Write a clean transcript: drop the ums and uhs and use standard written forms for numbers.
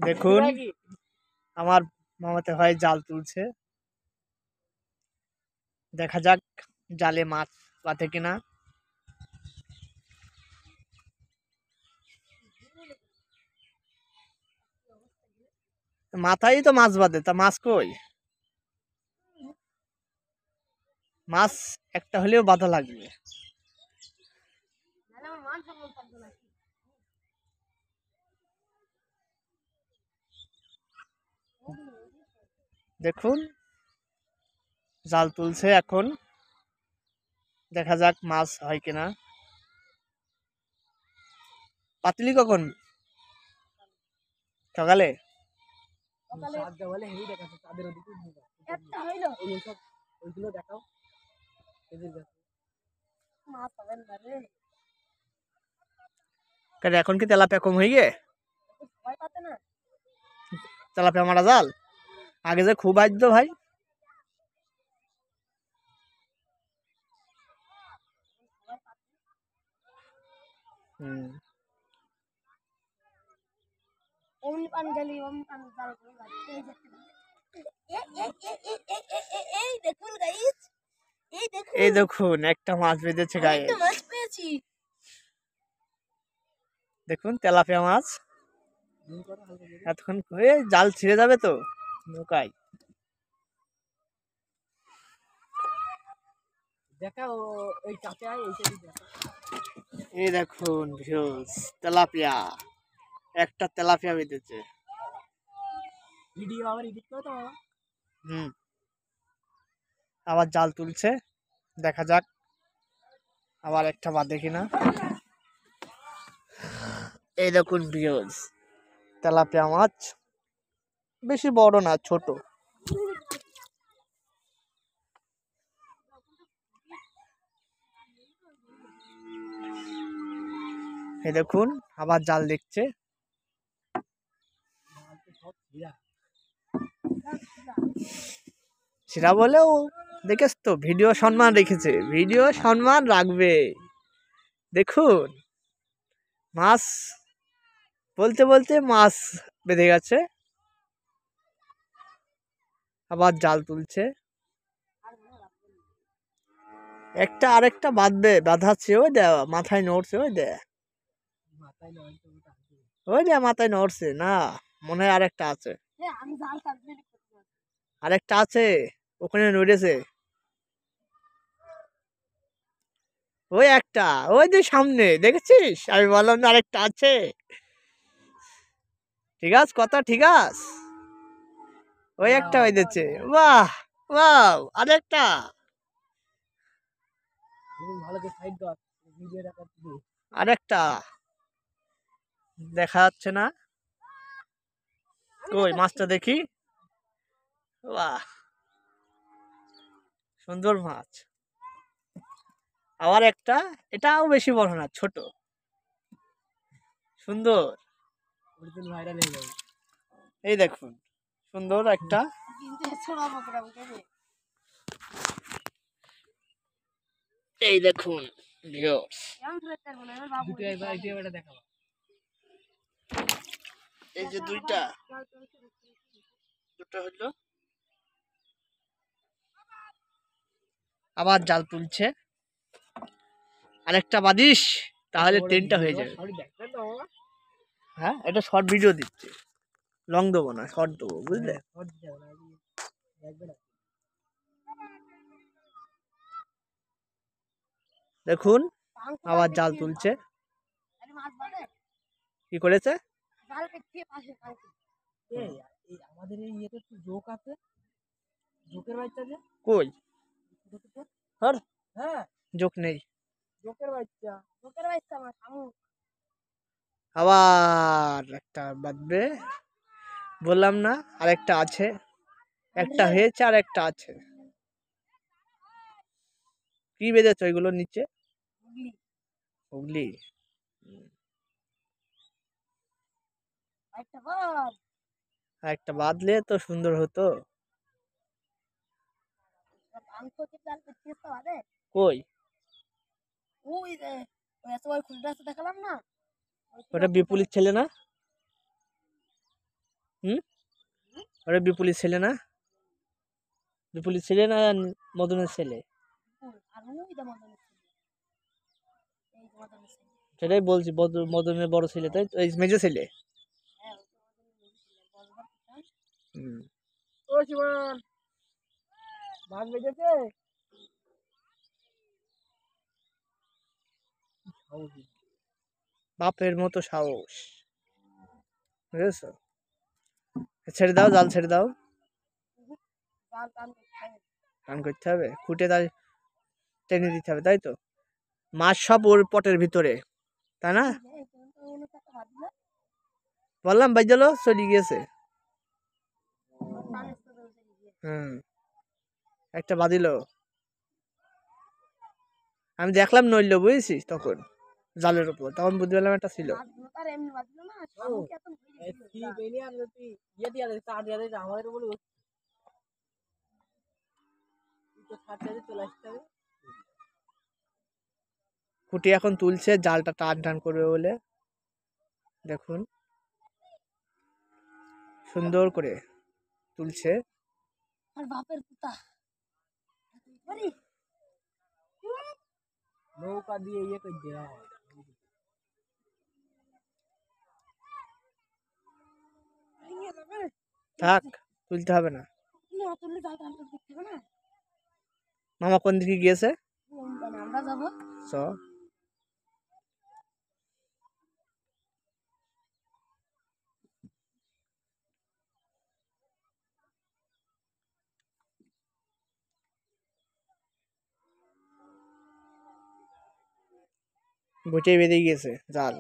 দেখুন আমার মামাতে ভাই জাল তুলছে, দেখা যাক জালে মাছ বাঁধে কিনা। মাথায় তো মাছ বাঁধে, তা মাছ কই? মাছ একটা হলেও বাঁধা লাগবে। দেখুন জাল তুলছে এখন, দেখা যাক মাছ হয় কিনা। পাতলি কখন? সকালে? এখন কি তেলাপিয়া কম হয়ে গে? তেলাপিয়া মারা জাল আগে যে খুব আসতো ভাই। এই দেখুন একটা মাছ বেঁধেছে গায়ে, দেখুন তেলাপিয়া মাছ। এতক্ষণ জাল ছিঁড়ে যাবে তো নৌকায়। এই দেখুন ভিউজ, তেলাপিয়া, একটা তেলাপিয়া বেঁধেছে। আবার জাল তুলছে, দেখা যাক আবার একটা বাঁধে কিনা। এই দেখুন ভিউজ, তেলাপিয়া মাছ, বেশি বড় না, ছোট। এই দেখুন আবার জাল দেখছে। সেটা বলেও দেখেছ তো, ভিডিও সম্মান রেখেছে, ভিডিও সম্মান রাখবে। দেখুন মাছ বলতে বলতে মাছ বেঁধে গেছে, আবার জাল তুলছে। একটা আরেকটা বাঁধবে, বাঁধাচ্ছে, ওই দে মাথায় নড়ছে, ওই দে মাথায় নড়ছে না, মনে হয় আরেকটা আছে, আরেকটা আছে ওখানে নড়েছে। ওই একটা, ওই যে সামনে দেখেছিস, আমি বললাম না আরেকটা আছে। ঠিক আছে, কথা ঠিক আছে, ওই একটা বেঁধেছে। বাহ বাহ, আরেকটা। আরেকটা দেখা যাচ্ছে না, কই মাছটা দেখি। বাহ, সুন্দর মাছ। আবার একটা, এটাও বেশি বড় না, ছোট, সুন্দর। এই দেখুন সুন্দর একটা। এই দেখুন এই যে দুটো হলো। আবার জাল তুলছে, আরেকটা বাদিস, তাহলে 3টা হয়ে যাবে। হ্যাঁ, এটা শর্ট ভিডিও দিচ্ছে, লং দেবো না, শর্ট দেবো, বুঝলে। দেখুন আবার জাল তুলছে। কি করেছে? কই জোক নেই। আবার একটা বাঁধবে, বললাম না আরেকটা আছে, একটা হয়েছে আর একটা আছে। কি বেঁধেছে ওইগুলোর নিচে? হুগলি। একটা বাঁধলে তো সুন্দর হতো। কই ওটা বিপুলের ছেলে না? হুম, ওরা বিপুলের ছেলে না? বিপুলের ছেলে না মদনের ছেলে? সেটাই বলছি, মদনের বড় ছেলে, তাই তো? এই মেজো ছেলে। হুম। ও শিবন, ভাগ বেজেছে। বাপের মতো সাহস, বুঝেছো? ছেড়ে দাও, জাল ছেড়ে দাও। টান করতে হবে, খুঁটে তাই টেনে দিতে হবে, তাই তো? মাছ সব ওর পটের ভিতরে, তাই না? বললাম বাইজালো চলে গিয়েছে। হুম, একটা বাদিল। আমি দেখলাম নইল, বুঝেছিস? তখন জালের উপর, তখন বুঝতে পারলাম একটা ছিল। খুঁটি এখন তুলছে, জালটা টান টান করবে বলে। দেখুন, সুন্দর করে তুলছে। নৌকা দিয়ে ইয়ে করে দেওয়া হয়। থাক, তুলতে হবে না। মামা কোন দিকে গিয়েছে? চ। বইটাই বেঁধে গিয়েছে জাল।